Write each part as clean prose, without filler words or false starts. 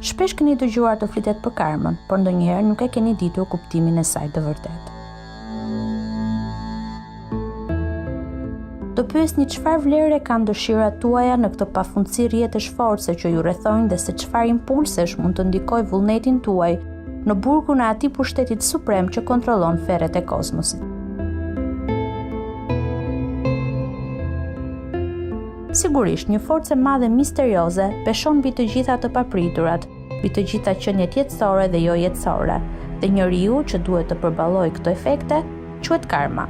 Shpesh keni dëgjuar të flitet për karmën, por ndonjëherë nuk e keni ditur kuptimin e saj të vërtetë. Do pyesni çfarë vlere kanë dëshirat tuaja në këtë pafundësi rrjetesh force që ju rrethojnë dhe se çfarë impulsesh mund të ndikojë vullnetin tuaj në burgun e atij pushtetit suprem që kontrollon ferret e kozmosit. Sigurisht, një forcë e madhe misterioze peshon mbi të gjitha të papriturat, mbi të gjitha qeniet jetësore dhe jo jetësore, dhe njeriu që duhet të përballojë këto efekte quhet karma.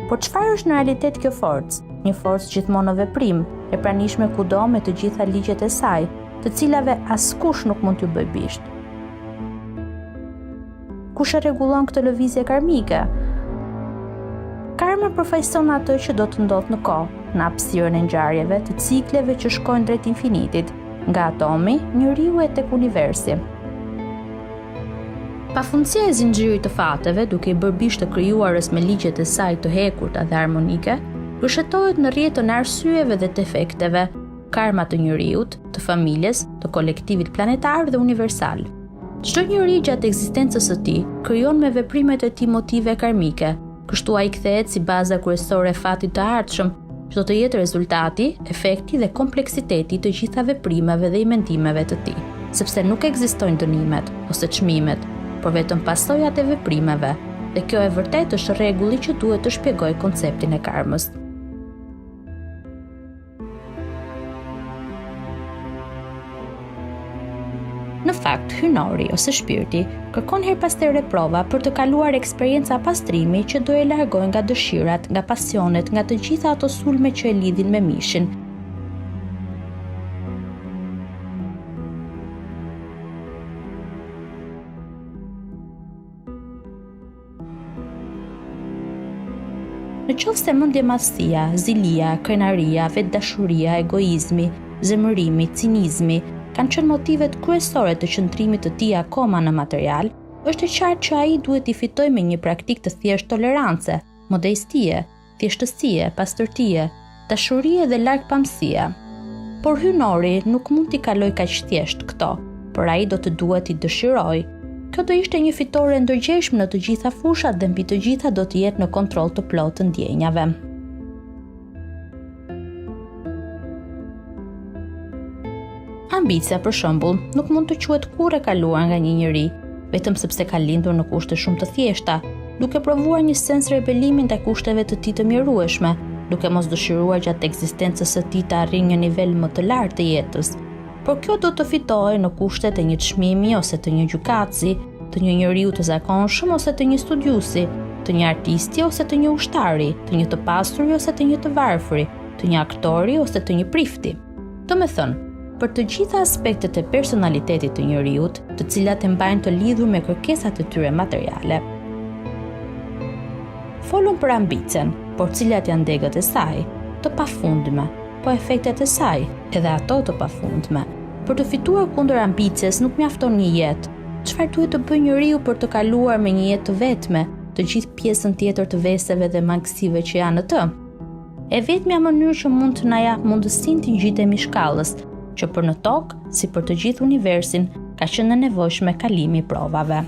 Por çfarë është në realitet kjo forcë? Një forcë gjithmonë në veprim, e pranishme kudo me të gjitha ligjet e saj, të cilave askush nuk mund t'ju bëjë bisht. Kush e rregullon këtë lëvizje karmike? Karma përfaqëson atë që do të ndodhë në kohë, në hapësirën e ngjarjeve të cikleve që shkojnë drejt infinitit, nga atomi, njeriu e tek universi. Pafundësia e zinxhirit të fateve, duke i bërë bisht të krijuarës me ligjet e saj të hekurta dhe harmonike, rrshetohet në rrjetën e arsyeve dhe të efekteve, karma të njeriut, të familjes, të kolektivit planetar dhe universal. Çdo njeri gjatë ekzistencës së tij krijon me veprimet e tij motive karmike. Kështu ai kthehet si baza kryesore e fatit të ardhshëm, që do të jetë rezultati, efekti dhe kompleksiteti të gjitha veprimeve dhe i mendimeve të tij, sepse nuk ekzistojnë dënimet ose çmimet, por vetëm pasojat e veprimeve, dhe kjo e vërtet është rregulli që duhet të shpjegojë konceptin e karmës. Në fakt, hynori ose shpirti kërkon her pas here prova për të kaluar eksperienca pastrimi që do e largojë nga dëshirat, nga pasionet, nga të gjitha ato sulme që e lidhin me mishin. Në qoftë se mendjemastësia, zilia, krenaria, vetdashuria, egoizmi, zemërimi, cinizmi kanë qenë motivet kryesore të qëndrimit të tij akoma në material, është e qartë që ai duhet i fitojë me një praktikë të thjeshtë tolerance, modestie, thjeshtësie, pastërtie, dashurie dhe largpamësie. Por hynori nuk mund t'i kalojë kaq thjesht këto, por ai do të duhet i dëshirojë. Kjo do ishte një fitore e ndërgjegjshme në të gjitha fushat dhe mbi të gjitha do të jetë në kontroll të plotë të ndjenjave. Ambicia, për shembull, nuk mund të quhet kurrë e kaluar nga një njeri, vetëm sepse ka lindur në kushte shumë të thjeshta, duke provuar një sens rebelimi ndaj kushteve të tij të mjerueshme, duke mos dëshiruar gjatë ekzistencës së tij të arrijë një nivel më të lartë të jetës. Por kjo do të fitohej në kushtet e një çmimi ose të një gjykatësi, të një njeriu të zakonshëm ose të një studiusi, të një artisti ose të një ushtari, të një të pasturi ose të një të varfëri, të një aktori ose të një prifti. Domethënë, për të gjitha aspektet e personalitetit të njeriut, të cilat e mbajnë të lidhur me kërkesat e tyre materiale. Folum për ambicien, por cilat janë degët e saj, të pafundme, po efektet e saj, edhe ato të pafundme. Për të fituar kundër ambicjes nuk mjafton një jetë. Çfarë duhet të bëjë njeriu për të kaluar me një jetë të vetme, të gjithë pjesën tjetër të veseve dhe mangësive që janë në të? E vetmja mënyrë që mund të na jap mundësinë të ngjitemi shkallës, që për në tokë, si për të gjithë universin, ka qenë nevojshme kalimi i provave.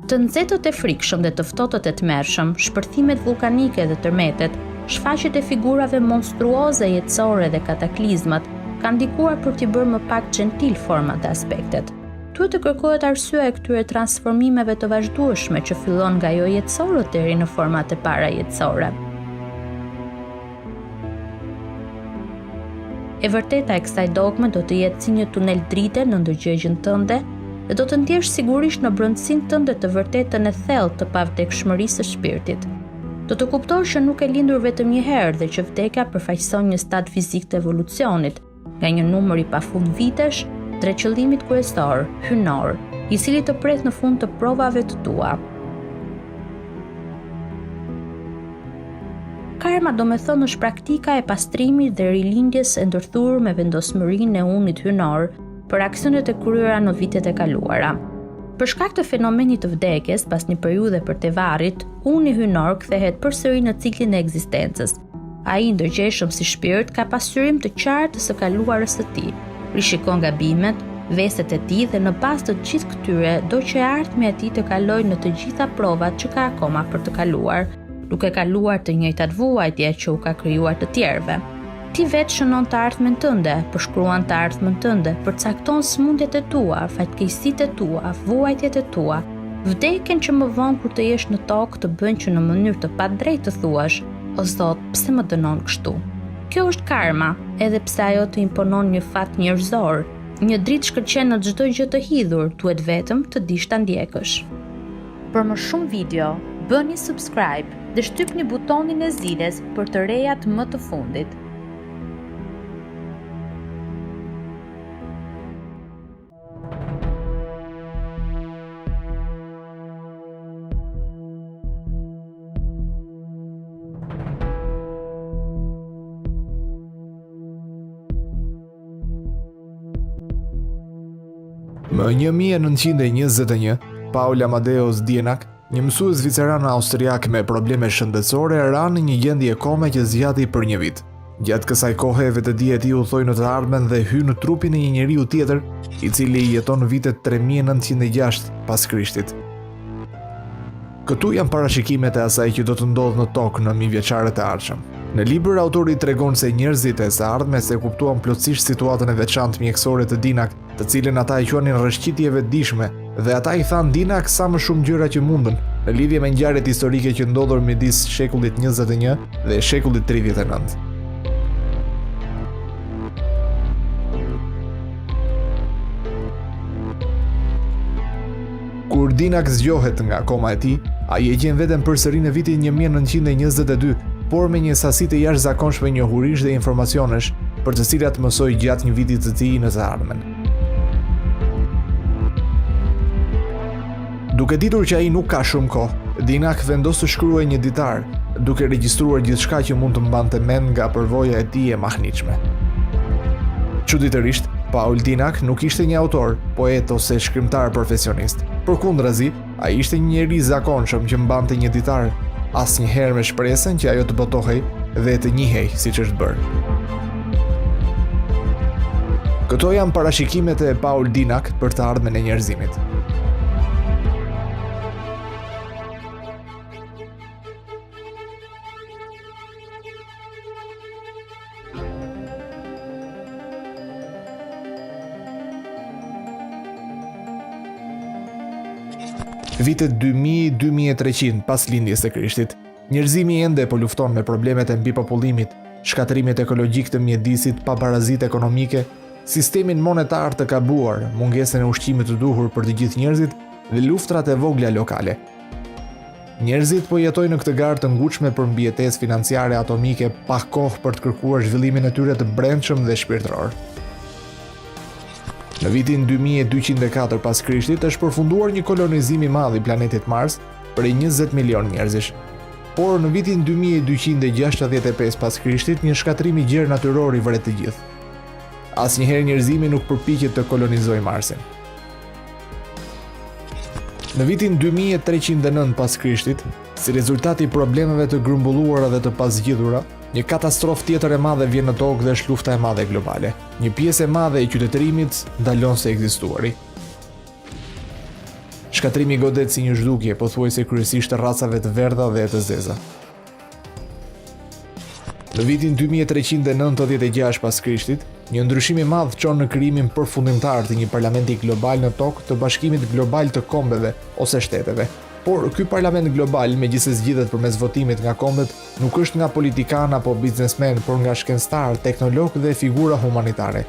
Të nxehtët e frikshëm dhe të ftohtë e tmerrshëm, shpërthimet vulkanike dhe tërmetet, shfaqjet e figurave monstruoze jetësore dhe kataklizmat kanë ndikuar për t'i bërë më pak gentil format dhe aspektet. Duhet të kërkohet arsyeja e këtyre transformimeve të vazhdueshme që fillon nga ajo jetësore deri në format e para jetësore. E vërteta e kësaj dogme do të jetë si një tunel drite në ndërgjegjen tënde dhe do të ndjesh sigurisht në brendësinë tënde të vërtetën e thellë të pavdekshmërisë së shpirtit. Do të kuptosh që nuk e lindur vetëm një herë dhe që vdekja përfaqëson një stad fizik të evolucionit, nga një numër i pafund vitesh drejt qëllimit kryesor, hynor, i cili të pret në fund të provave të tua. Karma do me thënë është praktika e pastrimit dhe rilindjes e ndërthurur me vendosmërinë e unit hynor për aksionet e kryera në vitet e kaluara. Për shkak të fenomenit të vdekjes pas një periudhe për te varrit, uni hynor kthehet përsëri në ciklin e ekzistencës. Ai i ndërgjeshëm si shpirt ka pasqyrim të qartë të së kaluarës së tij. Rishikon gabimet, vestet e tij dhe në bazë të gjithë këtyre do që e ardhmja e tij të kalojë në të gjitha provat që ka akoma për të kaluar, duke kaluar të njëjtat vuajtje që u ka krijuar të tjerëve. Ti vetë shënon të ardhmen tënde, përshkruan të ardhmen tënde, përcakton smundjet e tua, fatkeqësitë e tua, vuajtjet e tua, vdekjen që më vonë kur të jesh në tokë të bën që në mënyrë të padrejtë të thuash: "O Zot, pse më dënon kështu?" Kjo është karma, edhe pse ajo të imponon një fat njerëzor, një dritë shkëlqen në çdo gjë të hidhur, duhet vetëm të dish ta ndjekësh. Për më shumë video, bëni subscribe dhe shtypni butonin e zilës për të rejat më të fundit. Më 1921, Paul Amadeus Dienak, një mësues zviceran austriak me probleme shëndetësore, ra në një gjendje kome që zgjati për një vit. Gjatë kësaj kohe vetëdia e tij u thoi në të ardhmen dhe hyn në trupin e një njeriu tjetër, i cili jeton në vitet 3906 pas Krishtit. Këtu janë parashikimet e asaj që do të ndodhë në tokë në mijëvjeçaret e ardhshëm. Në libër autori tregon se njerëzit e së ardhmes e kuptuan plotësisht situatën e veçantë mjekësore të Dienak, të cilën ata e quanin rrëshqitje vetëdijshme, dhe ata i thanë Dienak sa më shumë gjëra që mundën në lidhje me ngjarjet historike që ndodhur midis shekullit 21 dhe shekullit 39. Kur Dienak zgjohet nga koma e tij, ai e gjen veten përsëri në vitin 1922, por me një sasi të jashtëzakonshme njohurish dhe informacionesh, për të cilat mësoi gjatë një viti të tij në të ardhmen. Duke ditur që ai nuk ka shumë kohë, Dienak vendos të shkruajë një ditar, duke regjistruar gjithçka që mund të mbante mend nga përvoja e tij e mahniqme. Çuditërisht, Paul Dienak nuk ishte një autor, poet ose shkrimtar profesionist. Përkundrazi, ai ishte një njerëz zakonshëm që mbante një ditar, asnjëherë me shpresën që ajo të botohej dhe të njihej siç është bërë. Këto janë parashikimet e Paul Dienak për të ardhmen e njerëzimit. Vitet 2000-2300 pas lindjes së Krishtit, njerëzimi ende po lufton me problemet e mbipopullimit, shkatrimet ekologjik të mjedisit, pabarazitë ekonomike, sistemin monetar të gabuar, mungesën e ushqimit të duhur për të gjithë njerëzit dhe luftrat e vogla lokale. Njerëzit po jetojnë në këtë garë të ngutshme për mbijetesë financiare atomike, pa kohë për të kërkuar zhvillimin e tyre të brendshëm dhe shpirtëror. Në vitin 2204 pas Krishtit është përfunduar një kolonizim i madh i planetit Mars prej 20 milion njerëzish. Por në vitin 2265 pas Krishtit një shkatrim i gjerë natyror i vret të gjithë. Asnjëherë njerëzimi nuk përpiqet të kolonizojë Marsin. Në vitin 2309 pas Krishtit, si rezultat i problemeve të grumbulluara dhe të pazgjidhura, një katastrofë tjetër e madhe vjen në tokë dhe është lufta e madhe globale. Një pjesë e madhe e qytetërimit ndalon se ekzistuari. Shkatrimi godet si një zhdukje, pothuajse kryesisht të racave të verdha dhe të zeza. Në vitin 2396 pas Krishtit, një ndryshim i madh çon në krijimin përfundimtar të një parlamenti global në tokë të Bashkimit Global të Kombeve ose Shteteve. Por ky parlament global, megjithëse zgjidhet përmes votimit nga kombet, nuk është nga politikan apo biznesmen, por nga shkencëtar, teknolog dhe figura humanitare.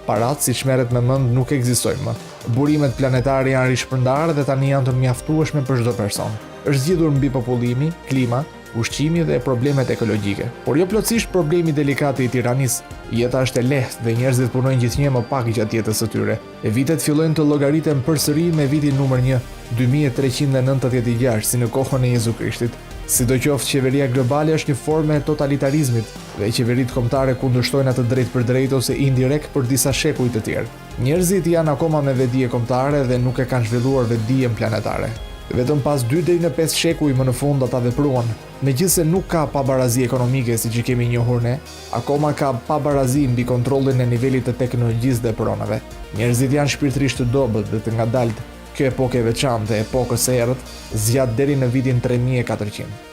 Parat, siç merret me mend, nuk ekzistojnë më. Burimet planetare janë rishpërndarë dhe tani janë të mjaftueshme për çdo person. Është zgjidhur mbipopullimi, klima, ushqimi dhe problemet ekologjike. Por jo plotësisht problemi delikat i tiranisë. Jeta është e lehtë dhe njerëzit punojnë gjithnjë më pak gjatë jetës së tyre. E vitet fillojnë të llogariten përsëri me vitin numër 1, 2396, si në kohën e Jezu Krishtit. Sidoqoftë, qeveria globale është një formë e totalitarizmit dhe qeveritë kombëtare kundërshtojnë atë drejt për drejt ose indirekt për disa shekuj të tjerë. Njerëzit janë akoma me vetdije kombëtare dhe nuk e kanë zhvilluar vetdijen planetare. Vetëm pas 2 deri në 5 shekuj më në fund ata vepruan. Megjithse nuk ka pabarazi ekonomike siç e kemi njohur ne, akoma ka pabarazi mbi kontrollin e nivelit të teknologjisë dhe pronave. Njerëzit janë shpirtërisht të dobët dhe të ngadalt. Kjo epokë e veçantë e epokës së errët zgjat deri në vitin 3400.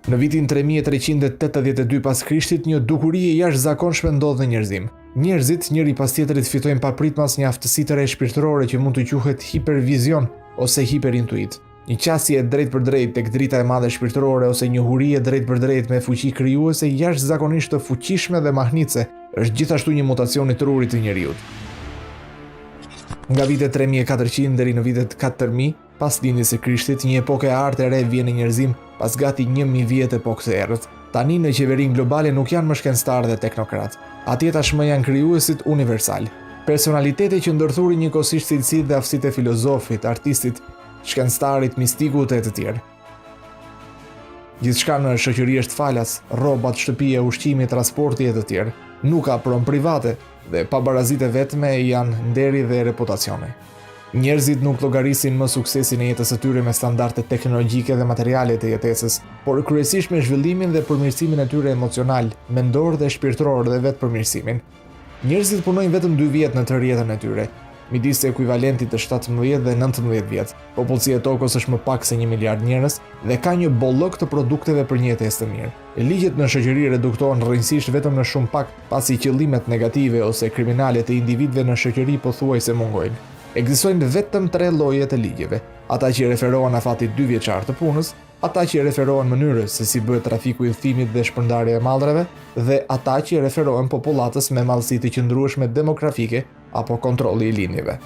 Në vitin 3382 pas Krishtit, një dukuri e jashtëzakonshme ndodh në njerëzim. Njerëzit njëri pas tjetrit fitojnë papritmas një aftësi të re shpirtërore që mund të quhet hipervizion ose hiperintuit. Një qasje drejt për drejt tek drita e madhe shpirtërore ose njohurie drejt për drejt me fuqi krijuese jashtëzakonisht të fuqishme dhe mahnitse është gjithashtu një mutacion i trurit të njeriut. Nga vitet 3400 deri në vitet 4000 pas lindjes së Krishtit, një epokë e artë e re vjen në njerëzim pas gati 1000 vjet epokës së errët. Tani në qeverinë globale nuk janë më shkencëtarë dhe teknokrat. Atje tashmë janë krijuesit universal. Personalitete që ndërthurin njëkohësisht cilësitë dhe aftësitë e filozofit, artistit, shkencëtarit, mistikut e të tjerë. Gjithçka në shoqëri është falas, rrobat, shtëpia, ushqimi, transporti e të tjerë. Nuk ka pronë private dhe pabarazitë vetme janë nderi dhe reputacioni. Njerëzit nuk llogarisin më suksesin e jetës së tyre me standarde teknologjike dhe materiale të jetesës, por kryesisht me zhvillimin dhe përmirësimin e tyre emocional, mendor dhe shpirtëror dhe vetë përmirësimin. Njerëzit punojnë vetëm 2 vjet në tërë jetën e tyre, midis ekuivalentit të 17 dhe 19 vjet. Popullsia e tokës është më pak se 1 miliard njerëz dhe ka një bollok të produkteve për një jetesë të mirë. Ligjet në shoqëri reduktohen rrënjësisht vetëm në shumë pak, pasi qëllimet negative ose kriminale të individëve në shoqëri pothuajse mungojnë. Ekzistojnë vetëm 3 lloje të ligjeve: ata që referohen afatit 2 vjeçar të punës, ata që referohen mënyrës se si bëhet trafiku i udhëtimit dhe shpërndarja e mallrave, dhe ata që referohen popullatës me mallësi të qëndrueshme demografike apo kontrolli i linjeve.